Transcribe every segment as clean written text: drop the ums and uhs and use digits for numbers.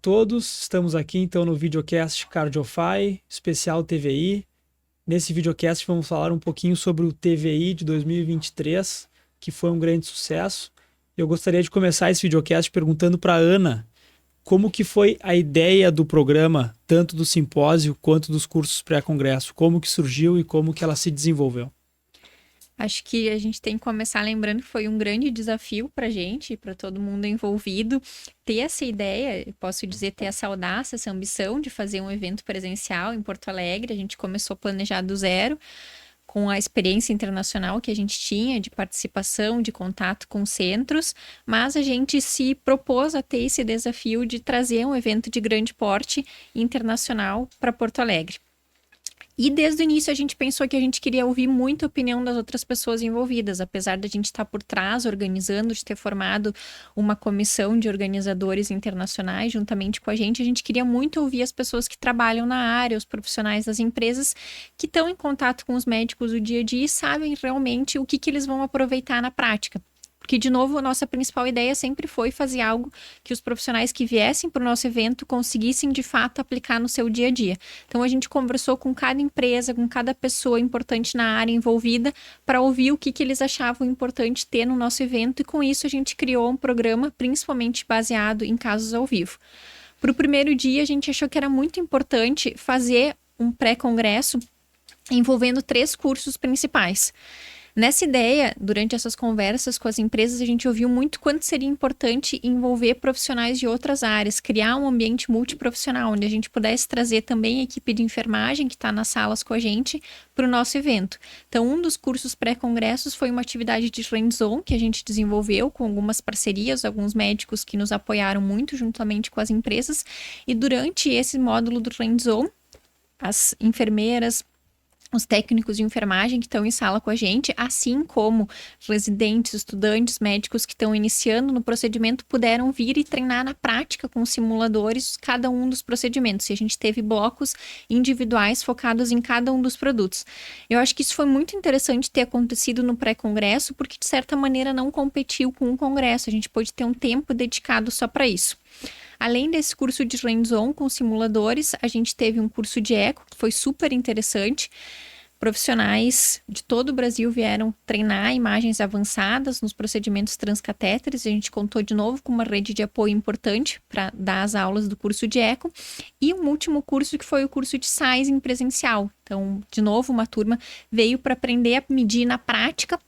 todos, estamos aqui então no videocast Cardiofy, especial TVI. Nesse videocast vamos falar um pouquinho sobre o TVI de 2023, que foi um grande sucesso. Eu gostaria de começar esse videocast perguntando para a Ana como que foi a ideia do programa, tanto do simpósio quanto dos cursos pré-congresso, como que surgiu e como que ela se desenvolveu. Acho que a gente tem que começar lembrando que foi um grande desafio para a gente, para todo mundo envolvido, ter essa ideia, posso dizer, ter essa audácia, essa ambição de fazer um evento presencial em Porto Alegre. A gente começou a planejar do zero, com a experiência internacional que a gente tinha de participação, de contato com centros, mas a gente se propôs a ter esse desafio de trazer um evento de grande porte internacional para Porto Alegre. E desde o início a gente pensou que a gente queria ouvir muito a opinião das outras pessoas envolvidas, apesar da gente estar por trás organizando, de ter formado uma comissão de organizadores internacionais juntamente com a gente queria muito ouvir as pessoas que trabalham na área, os profissionais das empresas que estão em contato com os médicos do dia a dia e sabem realmente o que eles vão aproveitar na prática. Porque, de novo, a nossa principal ideia sempre foi fazer algo que os profissionais que viessem para o nosso evento conseguissem, de fato, aplicar no seu dia a dia. Então, a gente conversou com cada empresa, com cada pessoa importante na área envolvida, para ouvir o que eles achavam importante ter no nosso evento, e com isso a gente criou um programa principalmente baseado em casos ao vivo. Para o primeiro dia, a gente achou que era muito importante fazer um pré-congresso envolvendo 3 cursos principais. Nessa ideia, durante essas conversas com as empresas, a gente ouviu muito quanto seria importante envolver profissionais de outras áreas, criar um ambiente multiprofissional, onde a gente pudesse trazer também a equipe de enfermagem que está nas salas com a gente para o nosso evento. Então, um dos cursos pré-congressos foi uma atividade de hands-on que a gente desenvolveu com algumas parcerias, alguns médicos que nos apoiaram muito juntamente com as empresas, e durante esse módulo do hands-on, as enfermeiras, os técnicos de enfermagem que estão em sala com a gente, assim como residentes, estudantes, médicos que estão iniciando no procedimento, puderam vir e treinar na prática com simuladores cada um dos procedimentos. E a gente teve blocos individuais focados em cada um dos produtos. Eu acho que isso foi muito interessante ter acontecido no pré-congresso, porque de certa maneira não competiu com o congresso. A gente pôde ter um tempo dedicado só para isso. Além desse curso de hands-on com simuladores, a gente teve um curso de eco, que foi super interessante. Profissionais de todo o Brasil vieram treinar imagens avançadas nos procedimentos transcatéteres. A gente contou de novo com uma rede de apoio importante para dar as aulas do curso de eco. E um último curso que foi o curso de sizing presencial. Então, de novo, uma turma veio para aprender a medir na prática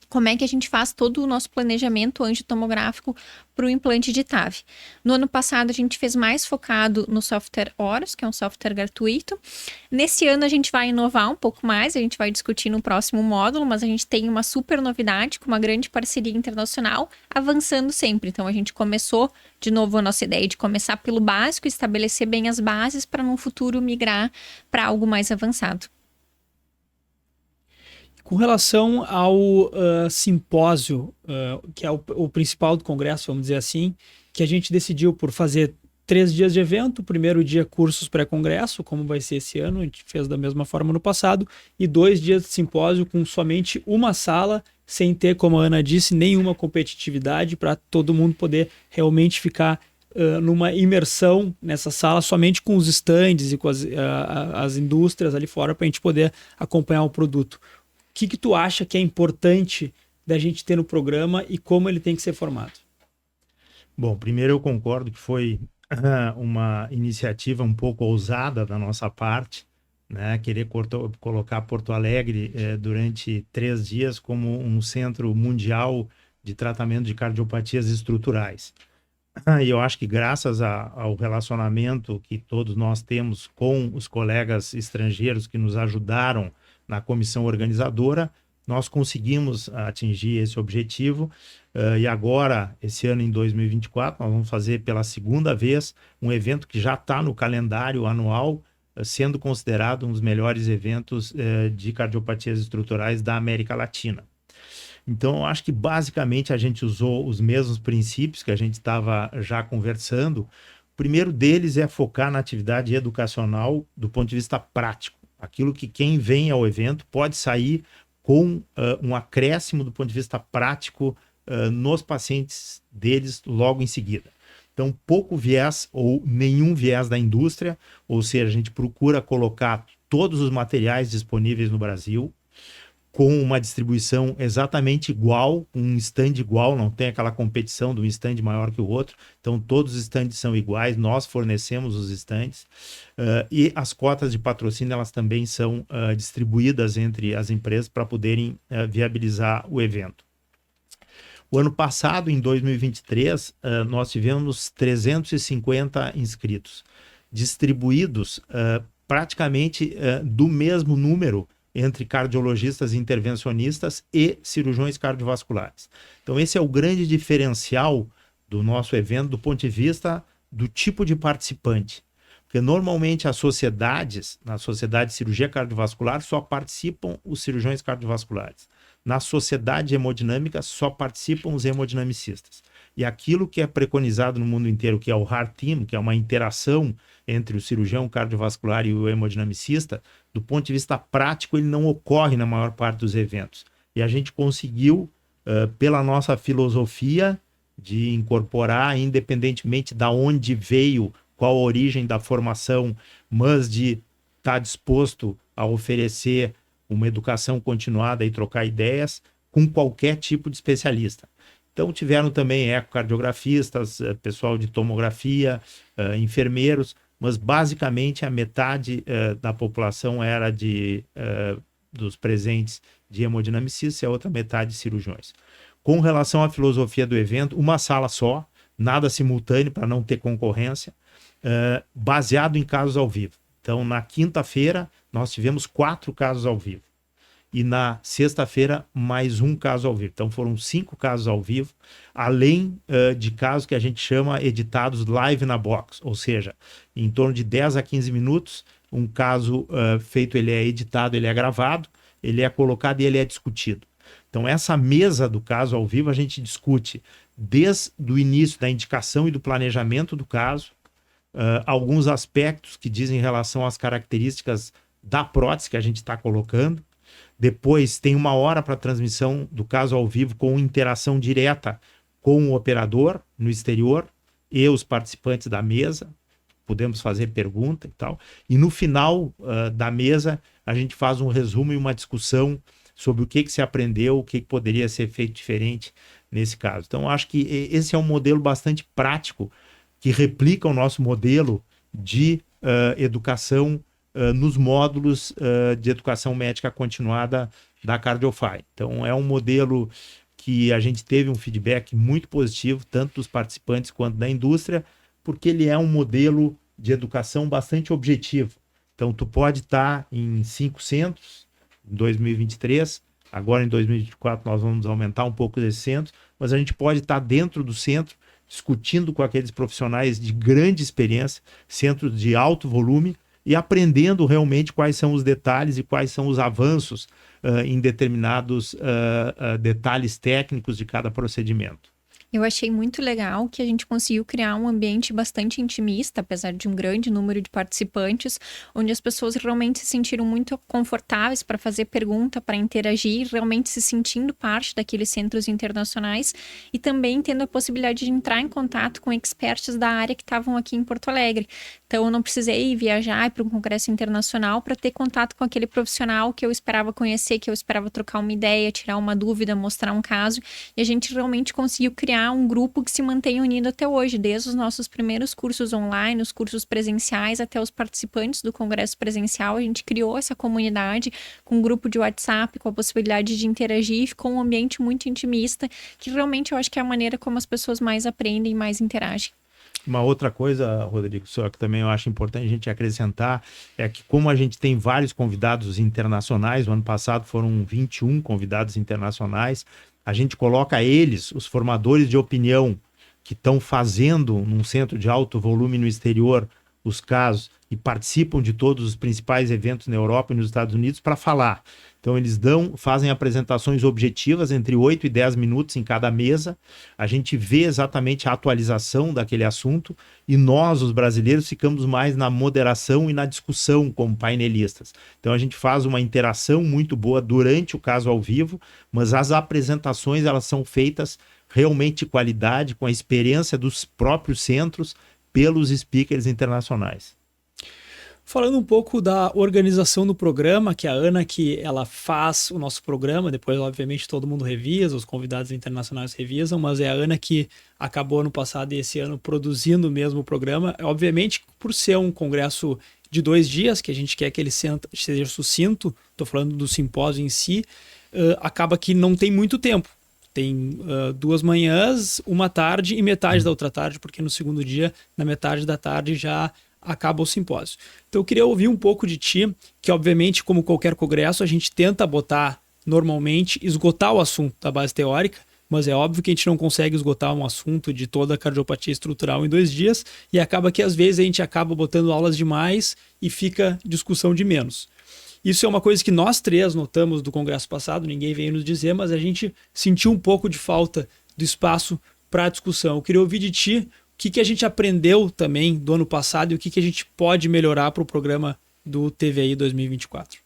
como é que a gente faz todo o nosso planejamento angiotomográfico para o implante de TAV. No ano passado, a gente fez mais focado no software Horus, que é um software gratuito. Nesse ano, a gente vai inovar um pouco mais, a gente vai discutir no próximo módulo, mas a gente tem uma super novidade com uma grande parceria internacional, avançando sempre. Então, a gente começou, de novo, a nossa ideia de começar pelo básico, estabelecer bem as bases para, no futuro, migrar para algo mais avançado. Com relação ao simpósio, que é o principal do congresso, vamos dizer assim, que a gente decidiu por fazer 3 dias de evento, o primeiro dia cursos pré-congresso, como vai ser esse ano, a gente fez da mesma forma no passado, e 2 dias de simpósio com somente uma sala, sem ter, como a Ana disse, nenhuma competitividade, para todo mundo poder realmente ficar numa imersão nessa sala, somente com os estandes e com as indústrias ali fora, para a gente poder acompanhar o produto. O que tu acha que é importante da gente ter no programa e como ele tem que ser formado? Bom, primeiro eu concordo que foi uma iniciativa um pouco ousada da nossa parte, né? Querer colocar Porto Alegre durante 3 dias como um centro mundial de tratamento de cardiopatias estruturais. E eu acho que graças ao relacionamento que todos nós temos com os colegas estrangeiros que nos ajudaram na comissão organizadora, nós conseguimos atingir esse objetivo. E agora, esse ano em 2024, nós vamos fazer pela segunda vez um evento que já está no calendário anual, sendo considerado um dos melhores eventos de cardiopatias estruturais da América Latina. Então, eu acho que basicamente a gente usou os mesmos princípios que a gente estava já conversando. O primeiro deles é focar na atividade educacional do ponto de vista prático. Aquilo que quem vem ao evento pode sair com um acréscimo do ponto de vista prático nos pacientes deles logo em seguida. Então, pouco viés ou nenhum viés da indústria, ou seja, a gente procura colocar todos os materiais disponíveis no Brasil, com uma distribuição exatamente igual, um stand igual, não tem aquela competição de um stand maior que o outro. Então, todos os stands são iguais, nós fornecemos os stands. E as cotas de patrocínio, elas também são distribuídas entre as empresas para poderem viabilizar o evento. O ano passado, em 2023, nós tivemos 350 inscritos, distribuídos praticamente do mesmo número entre cardiologistas intervencionistas e cirurgiões cardiovasculares. Então, esse é o grande diferencial do nosso evento do ponto de vista do tipo de participante. Porque normalmente as sociedades, na Sociedade de Cirurgia Cardiovascular, só participam os cirurgiões cardiovasculares. Na Sociedade Hemodinâmica, só participam os hemodinamicistas. E aquilo que é preconizado no mundo inteiro, que é o Heart Team, que é uma interação entre o cirurgião cardiovascular e o hemodinamicista, do ponto de vista prático, ele não ocorre na maior parte dos eventos. E a gente conseguiu, pela nossa filosofia de incorporar, independentemente de onde veio, qual a origem da formação, mas de estar disposto a oferecer uma educação continuada e trocar ideias com qualquer tipo de especialista. Então, tiveram também ecocardiografistas, pessoal de tomografia, enfermeiros, mas basicamente a metade da população era dos presentes de hemodinamicistas e a outra metade de cirurgiões. Com relação à filosofia do evento, uma sala só, nada simultâneo para não ter concorrência, baseado em casos ao vivo. Então, na quinta-feira, nós tivemos 4 casos ao vivo. E na sexta-feira, mais um caso ao vivo. Então, foram 5 casos ao vivo, além de casos que a gente chama editados live na box, ou seja, em torno de 10 a 15 minutos, um caso feito, ele é editado, ele é gravado, ele é colocado e ele é discutido. Então, essa mesa do caso ao vivo, a gente discute desde o início da indicação e do planejamento do caso, alguns aspectos que dizem em relação às características da prótese que a gente está colocando. Depois tem 1 hora para a transmissão do caso ao vivo com interação direta com o operador no exterior e os participantes da mesa. Podemos fazer pergunta e tal. E no final da mesa a gente faz um resumo e uma discussão sobre o que se aprendeu, o que poderia ser feito diferente nesse caso. Então acho que esse é um modelo bastante prático que replica o nosso modelo de educação nos módulos de educação médica continuada da Cardiofy. Então, é um modelo que a gente teve um feedback muito positivo, tanto dos participantes quanto da indústria, porque ele é um modelo de educação bastante objetivo. Então, tu pode estar em 5 centros em 2023, agora em 2024 nós vamos aumentar um pouco desses centros, mas a gente pode estar dentro do centro, discutindo com aqueles profissionais de grande experiência, centros de alto volume, e aprendendo realmente quais são os detalhes e quais são os avanços em determinados detalhes técnicos de cada procedimento. Eu achei muito legal que a gente conseguiu criar um ambiente bastante intimista, apesar de um grande número de participantes, onde as pessoas realmente se sentiram muito confortáveis para fazer pergunta, para interagir, realmente se sentindo parte daqueles centros internacionais e também tendo a possibilidade de entrar em contato com experts da área que estavam aqui em Porto Alegre. Então, eu não precisei viajar para um congresso internacional para ter contato com aquele profissional que eu esperava conhecer, que eu esperava trocar uma ideia, tirar uma dúvida, mostrar um caso, e a gente realmente conseguiu criar um grupo que se mantém unido até hoje, desde os nossos primeiros cursos online, os cursos presenciais, até os participantes do congresso presencial. A gente criou essa comunidade com um grupo de WhatsApp, com a possibilidade de interagir, ficou um ambiente muito intimista, que realmente eu acho que é a maneira como as pessoas mais aprendem e mais interagem. Uma outra coisa, Rodrigo, só que também eu acho importante a gente acrescentar, é que como a gente tem vários convidados internacionais, o ano passado foram 21 convidados internacionais, a gente coloca eles, os formadores de opinião que estão fazendo num centro de alto volume no exterior os casos, e participam de todos os principais eventos na Europa e nos Estados Unidos para falar. Então eles fazem apresentações objetivas entre 8 e 10 minutos em cada mesa. A gente vê exatamente a atualização daquele assunto e nós, os brasileiros, ficamos mais na moderação e na discussão como painelistas. Então a gente faz uma interação muito boa durante o caso ao vivo, mas as apresentações elas são feitas realmente de qualidade, com a experiência dos próprios centros, pelos speakers internacionais. Falando um pouco da organização do programa, que a Ana que ela faz o nosso programa, depois obviamente todo mundo revisa, os convidados internacionais revisam, mas é a Ana que acabou ano passado e esse ano produzindo mesmo o programa. Obviamente, por ser um congresso de 2 dias, que a gente quer que ele seja sucinto, estou falando do simpósio em si, acaba que não tem muito tempo. Tem 2 manhãs, 1 tarde e metade da outra tarde, porque no segundo dia, na metade da tarde, já acaba o simpósio. Então eu queria ouvir um pouco de ti, que obviamente, como qualquer congresso, a gente tenta normalmente, esgotar o assunto da base teórica, mas é óbvio que a gente não consegue esgotar um assunto de toda a cardiopatia estrutural em 2 dias, e acaba que às vezes a gente acaba botando aulas demais e fica discussão de menos. Isso é uma coisa que nós 3 notamos do congresso passado, ninguém veio nos dizer, mas a gente sentiu um pouco de falta do espaço para discussão. Eu queria ouvir de ti o que a gente aprendeu também do ano passado e o que a gente pode melhorar para o programa do TVI 2024.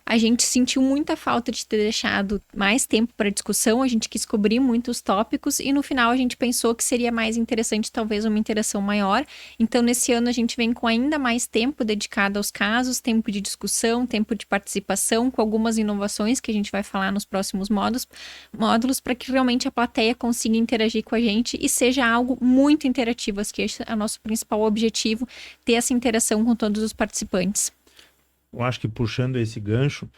A gente sentiu muita falta de ter deixado mais tempo para discussão, a gente quis cobrir muitos tópicos e no final a gente pensou que seria mais interessante talvez uma interação maior. Então nesse ano a gente vem com ainda mais tempo dedicado aos casos, tempo de discussão, tempo de participação, com algumas inovações que a gente vai falar nos próximos módulos para que realmente a plateia consiga interagir com a gente e seja algo muito interativo, que esse é o nosso principal objetivo, ter essa interação com todos os participantes. Eu acho que puxando esse gancho,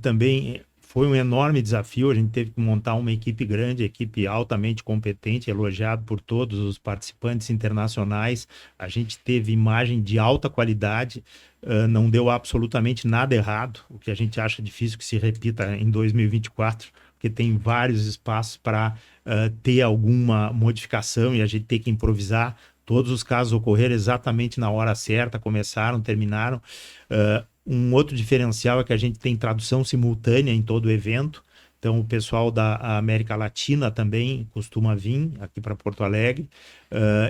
também foi um enorme desafio. A gente teve que montar uma equipe grande, equipe altamente competente, elogiado por todos os participantes internacionais. A gente teve imagem de alta qualidade, não deu absolutamente nada errado, o que a gente acha difícil que se repita em 2024, porque tem vários espaços para ter alguma modificação e a gente ter que improvisar. Todos os casos ocorreram exatamente na hora certa, começaram, terminaram. Um outro diferencial é que a gente tem tradução simultânea em todo o evento. Então, o pessoal da América Latina também costuma vir aqui para Porto Alegre.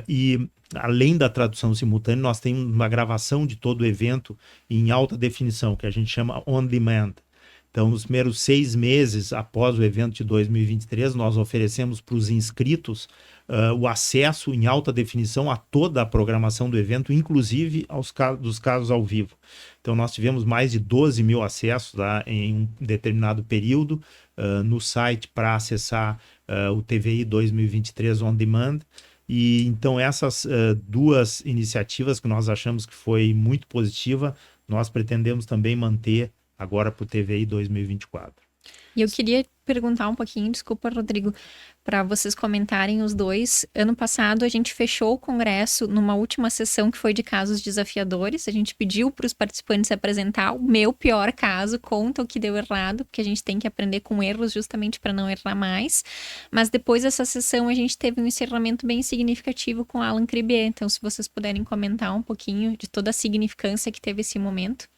E, além da tradução simultânea, nós temos uma gravação de todo o evento em alta definição, que a gente chama on demand. Então, nos primeiros 6 meses após o evento de 2023, nós oferecemos para os inscritos o acesso em alta definição a toda a programação do evento, inclusive dos casos ao vivo. Então, nós tivemos mais de 12 mil acessos lá em um determinado período no site para acessar o TVI 2023 On Demand. E então essas 2 iniciativas que nós achamos que foi muito positiva, nós pretendemos também manter agora para o TVI 2024. E eu queria perguntar um pouquinho, desculpa, Rodrigo, para vocês comentarem os dois. Ano passado a gente fechou o congresso numa última sessão que foi de casos desafiadores. A gente pediu para os participantes apresentar o meu pior caso, conta o que deu errado, porque a gente tem que aprender com erros justamente para não errar mais. Mas depois dessa sessão a gente teve um encerramento bem significativo com Alan Cribier. Então, se vocês puderem comentar um pouquinho de toda a significância que teve esse momento.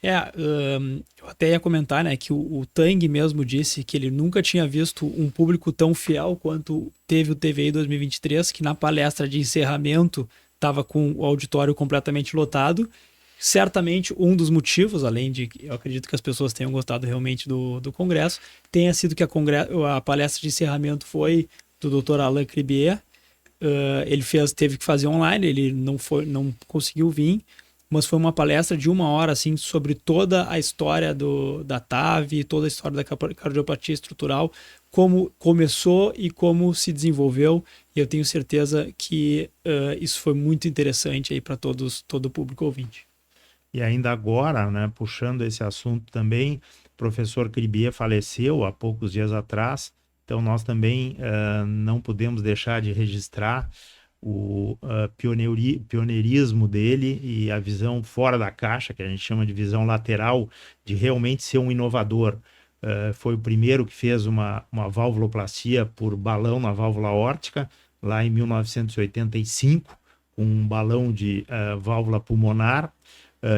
Eu até ia comentar, né, que o Tang mesmo disse que ele nunca tinha visto um público tão fiel quanto teve o TVI 2023, que na palestra de encerramento estava com o auditório completamente lotado. Certamente um dos motivos, além de eu acredito que as pessoas tenham gostado realmente do congresso, tenha sido que a palestra de encerramento foi do Dr. Alan Cribier. Ele teve que fazer online, ele não conseguiu vir, mas foi uma palestra de 1 hora, assim, sobre toda a história da TAV, toda a história da cardiopatia estrutural, como começou e como se desenvolveu, e eu tenho certeza que isso foi muito interessante aí para todo o público ouvinte. E ainda agora, né, puxando esse assunto também, o professor Cribier faleceu há poucos dias atrás, então nós também não podemos deixar de registrar o pioneirismo dele e a visão fora da caixa, que a gente chama de visão lateral, de realmente ser um inovador. Foi o primeiro que fez uma valvuloplastia por balão na válvula órtica, lá em 1985, com um balão de válvula pulmonar,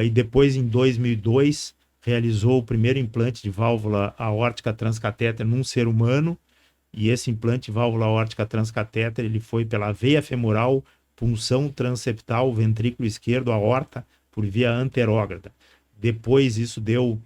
e depois, em 2002, realizou o primeiro implante de válvula aórtica transcatéter num ser humano, e esse implante de válvula aórtica transcatéter ele foi pela veia femoral, punção transeptal, ventrículo esquerdo, aorta, por via anterógrada. Depois isso deu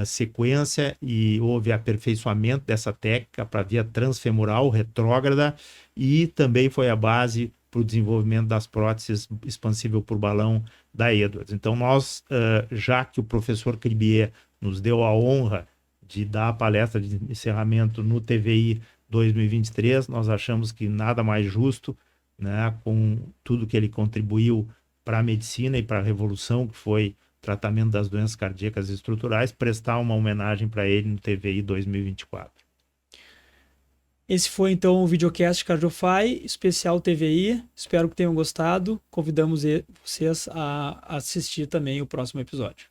sequência e houve aperfeiçoamento dessa técnica para via transfemoral, retrógrada, e também foi a base para o desenvolvimento das próteses expansível por balão da Edwards. Então nós, já que o professor Cribier nos deu a honra de dar a palestra de encerramento no TVI 2023, nós achamos que nada mais justo, né, com tudo que ele contribuiu para a medicina e para a revolução que foi o tratamento das doenças cardíacas estruturais, prestar uma homenagem para ele no TVI 2024. Esse foi então o videocast Cardiofy, especial TVI. Espero que tenham gostado. Convidamos vocês a assistir também o próximo episódio.